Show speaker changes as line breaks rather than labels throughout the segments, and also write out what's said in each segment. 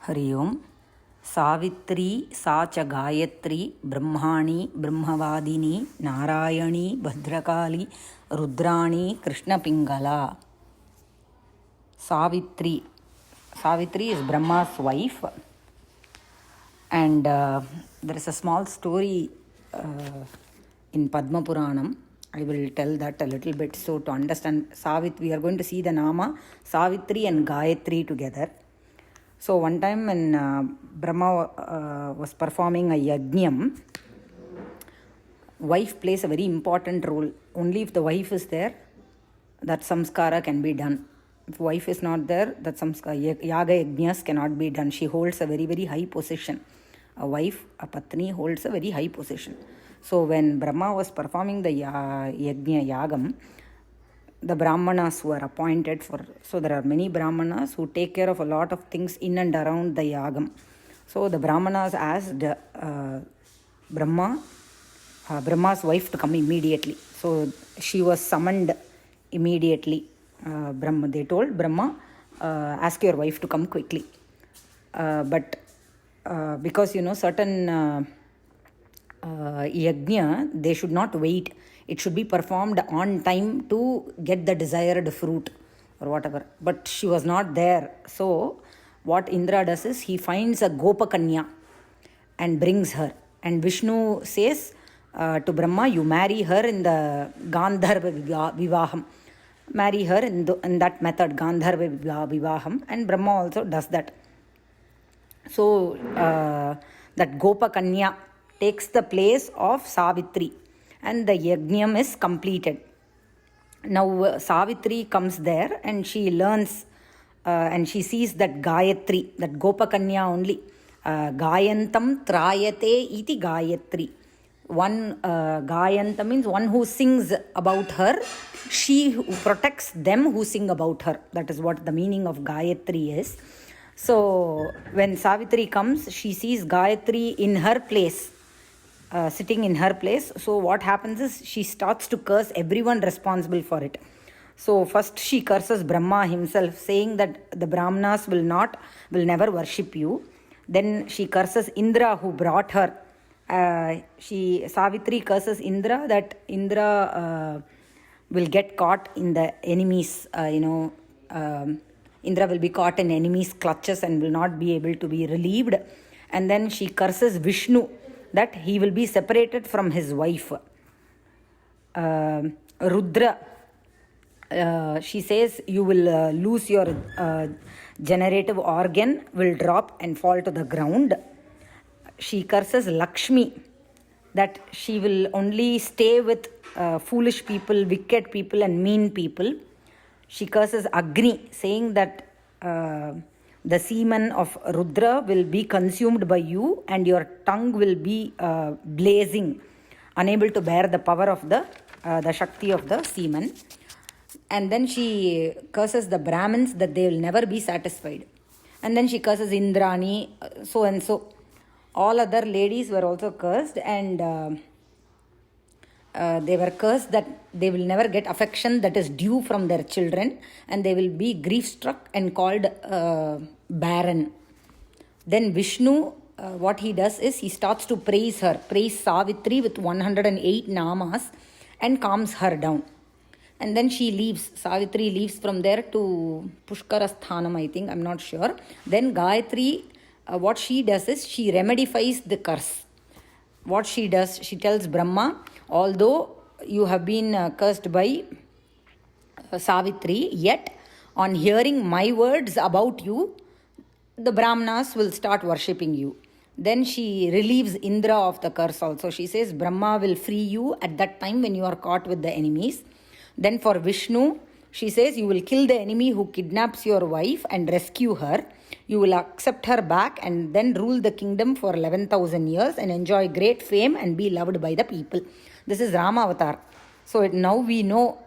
हरि ओम. सावित्री सा च गायत्री ब्रह्माणी ब्रह्मवादिनी Narayani Bhadrakali Rudrani कृष्णपिंगला. Savitri is Brahma's wife, and there is a small story in Padma Puranam. I will tell that a little bit. So to understand Savitri, we are going to see the Nama Savitri and Gayatri together. So one time when Brahma was performing a yajnam, wife plays a very important role. Only if the wife is there, that samskara can be done. If wife is not there, that samskara, yaga yajnas cannot be done. She holds a very, very high position. A wife, a patni, holds a very high position. So when Brahma was performing the yajna yagam, the brahmanas were appointed for. So there are many brahmanas who take care of a lot of things in and around the yagam. So the brahmanas asked Brahma's wife to come immediately. So she was summoned immediately. They told Brahma, ask your wife to come quickly. But because certain yajna, they should not wait. It should be performed on time to get the desired fruit or whatever. But she was not there. So what Indra does is he finds a Gopakanya and brings her. And Vishnu says to Brahma, you marry her in the Gandharva Vivaham. Marry her in that method, Gandharva Vivaham. And Brahma also does that. So that Gopakanya takes the place of Savitri. And the yajnam is completed. Now Savitri comes there and she learns and she sees that Gayatri, that Gopakanya only. Gayantam trayate iti Gayatri. One Gayanta means one who sings about her. She who protects them who sing about her. That is what the meaning of Gayatri is. So when Savitri comes, she sees Gayatri in her place. Sitting in her place. So what happens is she starts to curse everyone responsible for it. So first she curses Brahma himself, saying that the Brahmanas will never worship you. Then she curses Indra who brought her. Savitri curses Indra that Indra will get caught in the enemies. Indra will be caught in enemies' clutches and will not be able to be relieved. And then she curses Vishnu that he will be separated from his wife. Rudra, she says you will lose your generative organ, will drop and fall to the ground. She curses Lakshmi that she will only stay with foolish people, wicked people and mean people. She curses Agni, saying that the semen of Rudra will be consumed by you and your tongue will be blazing, unable to bear the power of the Shakti of the semen. And then she curses the Brahmins that they will never be satisfied. And then she curses Indrani, so and so. All other ladies were also cursed, and they were cursed that they will never get affection that is due from their children, and they will be grief-struck and called barren. Then Vishnu, what he does is he starts to praise Savitri with 108 namas and calms her down. And then she leaves. Savitri leaves from there to Pushkarasthanam, I think, I'm not sure. Then Gayatri, what she does is she remedifies the curse. What she does, she tells Brahma, although you have been cursed by Savitri, yet on hearing my words about you, the Brahmanas will start worshipping you. Then she relieves Indra of the curse also. She says Brahma will free you at that time when you are caught with the enemies. Then for Vishnu, she says you will kill the enemy who kidnaps your wife and rescue her. You will accept her back and then rule the kingdom for 11,000 years and enjoy great fame and be loved by the people. This is Rama Avatar. So now we know,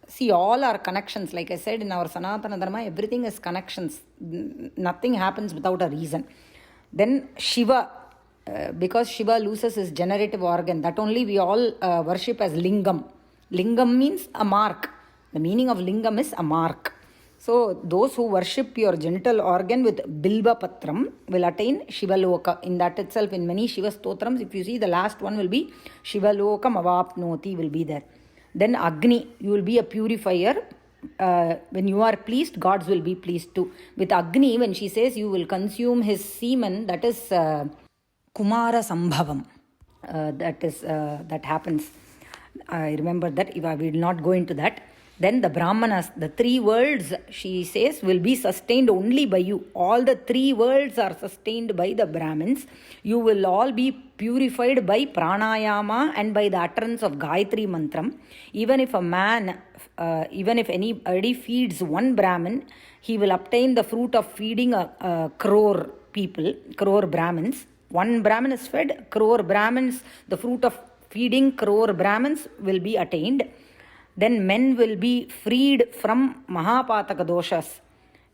see all our connections. Like I said, in our Sanatana Dharma, everything is connections. Nothing happens without a reason. Then Shiva, because Shiva loses his generative organ, that only we all worship as Lingam. Lingam means a mark. The meaning of Lingam is a mark. So those who worship your genital organ with Bilba Patram will attain Shivaloka. In that itself, in many Shiva Stotrams, if you see, the last one will be Shivalokam Avapnoti will be there. Then Agni, you will be a purifier. When you are pleased, gods will be pleased too. With Agni, when she says you will consume his semen, that is Kumara Sambhavam. That happens. I remember that. I will not go into that. Then the Brahmanas, the three worlds, she says, will be sustained only by you. All the three worlds are sustained by the Brahmins. You will all be purified by pranayama and by the utterance of Gayatri Mantram. Even if a man, even if anybody feeds one Brahmin, he will obtain the fruit of feeding a crore people, crore Brahmins. One Brahmin is fed, crore Brahmins, the fruit of feeding crore Brahmins will be attained. Then men will be freed from Mahapataka doshas.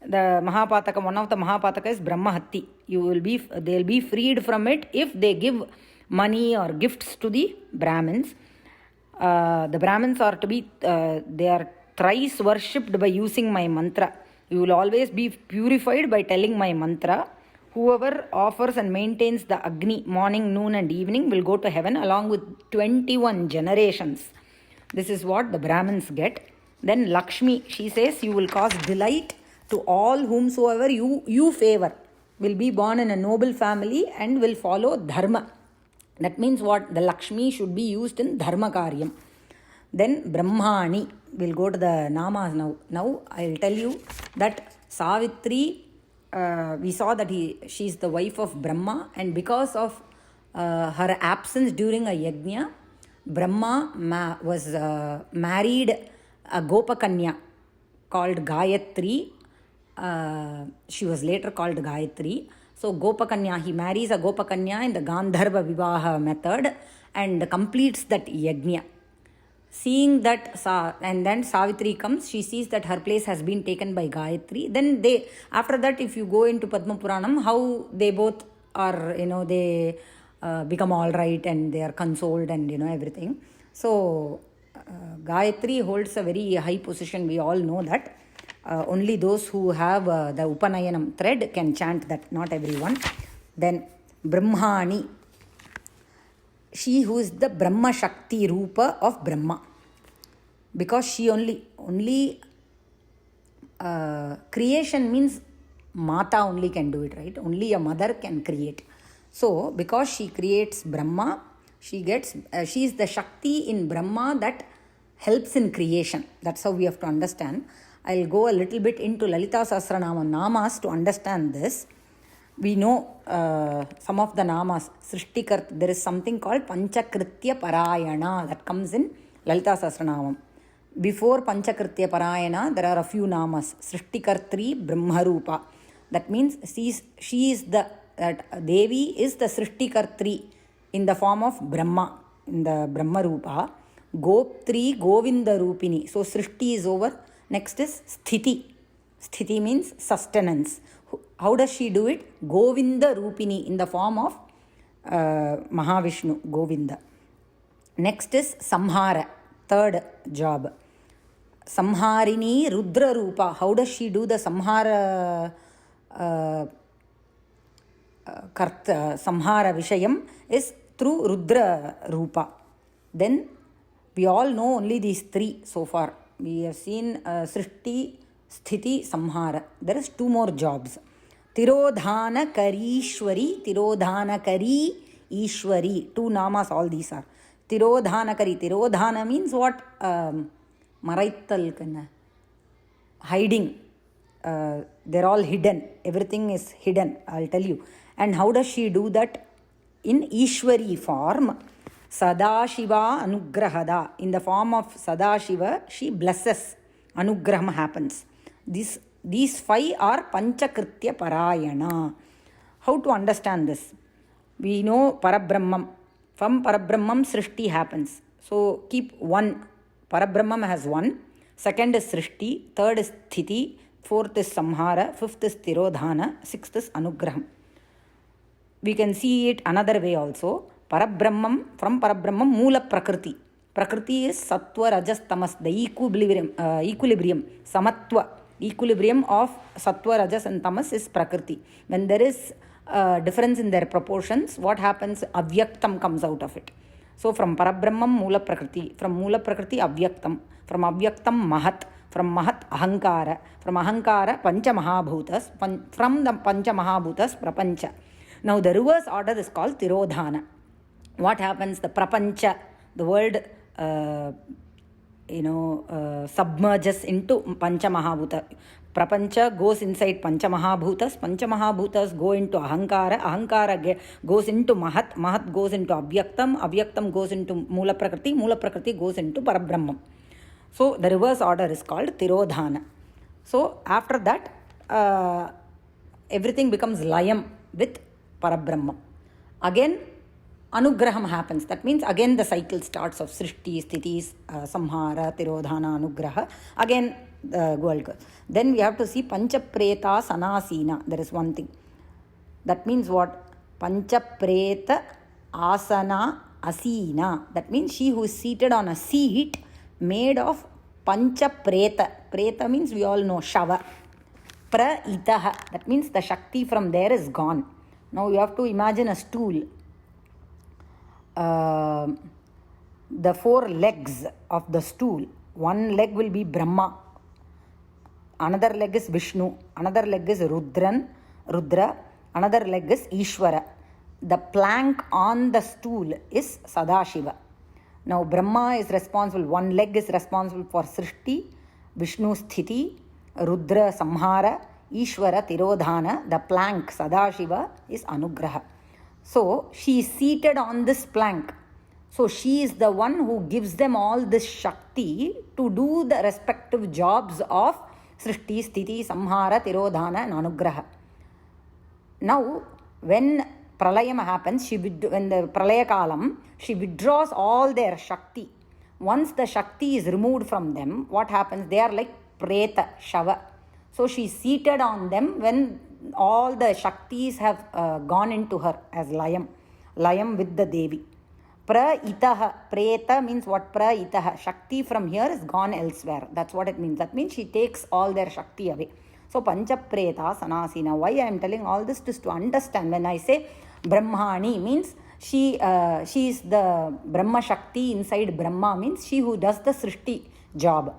The Mahapataka, one of the Mahapataka is Brahmahatti. They'll be freed from it if they give money or gifts to the Brahmins. The Brahmins are to be, they are thrice worshipped by using my mantra. You will always be purified by telling my mantra. Whoever offers and maintains the Agni morning, noon and evening will go to heaven along with 21 generations. This is what the Brahmins get. Then Lakshmi, she says, you will cause delight to all whomsoever you favor. Will be born in a noble family and will follow Dharma. That means what? The Lakshmi should be used in Dharma Karyam. Then Brahmani, we'll go to the Namas now. Now I'll tell you that Savitri, we saw that she's the wife of Brahma, and because of her absence during a yajna, Brahma was married a Gopakanya called Gayatri. She was later called Gayatri. So Gopakanya, he marries a Gopakanya in the Gandharva Vivaha method and completes that yajna. Seeing that, and then Savitri comes, she sees that her place has been taken by Gayatri. Then after that, if you go into Padma Puranam, how they both are, they become all right and they are consoled and, everything. So, Gayatri holds a very high position. We all know that. Only those who have the Upanayanam thread can chant that, not everyone. Then, Brahmani. She who is the Brahma Shakti Rupa of Brahma. Because she only creation means Mata only can do it, right? Only a mother can create. So, because she creates Brahma, she is the Shakti in Brahma that helps in creation. That's how we have to understand. I'll go a little bit into Lalita Sahasranama Namas to understand this. We know some of the Namas. Srishtikart, there is something called Panchakritya Parayana that comes in Lalita Sahasranamam. Before Panchakritya Parayana, there are a few Namas. Srishtikartri Brahmarupa. That means she is Devi is the Srishtikartri in the form of Brahma, in the Brahma Rupa. Goptri Govinda Rupini. So Srishti is over. Next is Sthiti. Sthiti means sustenance. How does she do it? Govinda Rupini in the form of Mahavishnu, Govinda. Next is Samhara, third job. Samharini Rudra Rupa. How does she do the Samhara Samhara Vishayam is through Rudra Rupa. Then we all know only these three so far. We have seen Srishti, Sthiti, Samhara. There is two more jobs. Tirodhana Karishwari, Tirodhana Kari Ishwari. Two namas, all these are. Tirodhana Kari. Tirodhana means what? Maraital, hiding. They're all hidden. Everything is hidden, I'll tell you. And how does she do that? In Ishwari form. Sadashiva Anugrahada. In the form of Sadashiva, she blesses. Anugraham happens. These five are Panchakritya Parayana. How to understand this? We know Parabrahmam. From Parabrahmam, Srishti happens. So keep one. Parabrahmam has one. Second is Srishti. Third is Sthiti. Fourth is Samhara. Fifth is Tirodhana. Sixth is Anugraham. We can see it another way also. Parabrahmam, from Parabrahmam, Moola Prakriti. Prakriti is Sattva, Rajas, Tamas, the equilibrium, Samatva. Equilibrium of sattva, rajas and tamas is prakriti. When there is difference in their proportions, what happens? Avyaktam comes out of it. So from Parabrahmam, Mula Prakriti. From Mula Prakriti, Avyaktam. From Avyaktam, Mahat. From Mahat, Ahankara. From Ahankara, Pancha Mahabhutas. From the Pancha Mahabhutas, Prapancha. Now the reverse order is called Tirodhana. What happens? The Prapancha, the world submerges into Pancha Mahabhuta. Prapancha goes inside Pancha Mahabhutas go into Ahankara goes into Mahat goes into Avyaktam goes into Mula Prakriti goes into Parabrahmam. So the reverse order is called Tirodhana. So after that, everything becomes Layam with Parabrahmam. Again, Anugraham happens. That means again the cycle starts of Srishti, Sthiti, Samhara, Tirodhana, Anugraha. Again, world goes. Then we have to see Panchapreta Sanasina. There is one thing. That means what? Panchapreta Asana Asina. That means she who is seated on a seat made of Panchapreta. Preta means we all know Shava. Praitaha. That means the Shakti from there is gone. Now you have to imagine a stool. The four legs of the stool. One leg will be Brahma. Another leg is Vishnu. Another leg is Rudra. Another leg is Ishvara. The plank on the stool is Sadashiva. Now Brahma is responsible. One leg is responsible for Srishti, Vishnu Sthiti, Rudra Samhara, Ishvara Tirodhana. The plank Sadashiva is Anugraha. So she is seated on this plank. So she is the one who gives them all this Shakti to do the respective jobs of Srishti, Sthiti, Samhara, Tirodhana and Anugraha. Now, when Pralayam happens, when the Pralaya Kalam, she withdraws all their Shakti. Once the Shakti is removed from them, what happens? They are like Preta, Shava. So she is seated on them when all the Shaktis have gone into her as Layam with the Devi. Praitaha, Preta means what? Praitaha, Shakti from here is gone elsewhere. That's what it means. That means she takes all their Shakti away. So Panchapreta Sanasina. Why I am telling all this is to understand. When I say Brahmani means she is the Brahma Shakti inside Brahma, means she who does the Srishti job.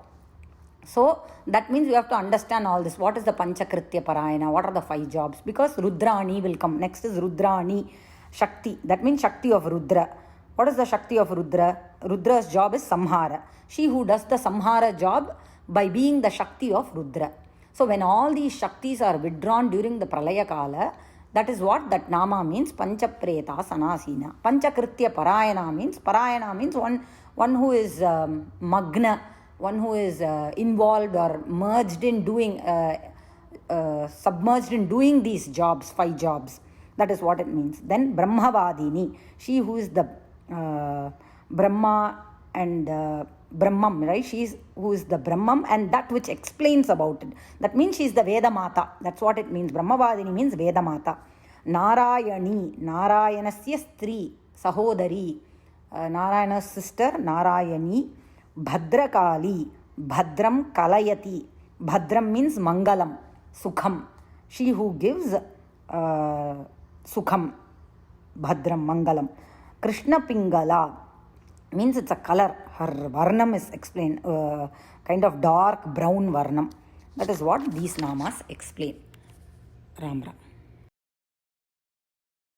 So that means we have to understand all this. What is the Panchakritya Parayana? What are the 5 jobs? Because Rudrani will come. Next is Rudrani Shakti. That means Shakti of Rudra. What is the Shakti of Rudra? Rudra's job is Samhara. She who does the Samhara job by being the Shakti of Rudra. So when all these Shaktis are withdrawn during the Pralaya Kala, that is what that Nama means, Panchapreta Sanasina. Panchakritya Parayana means one who is Magna, one who is involved or merged in doing, submerged in doing these jobs, 5 jobs. That is what it means. Then Brahmavadini, she who is the Brahma and Brahmam, right? She is who is the Brahmam and that which explains about it. That means she is the Veda Mata. That's what it means. Brahmavadini means Veda Mata. Narayani, Narayanasya Stri, Sahodari, Narayana's sister, Narayani. Bhadrakali, Bhadram Kalayati. Bhadram means Mangalam, Sukham. She who gives Sukham, Bhadram, Mangalam. Krishna Pingala means it's a color. Her Varnam is explained, kind of dark brown Varnam. That is what these Namas explain. Ram Ram.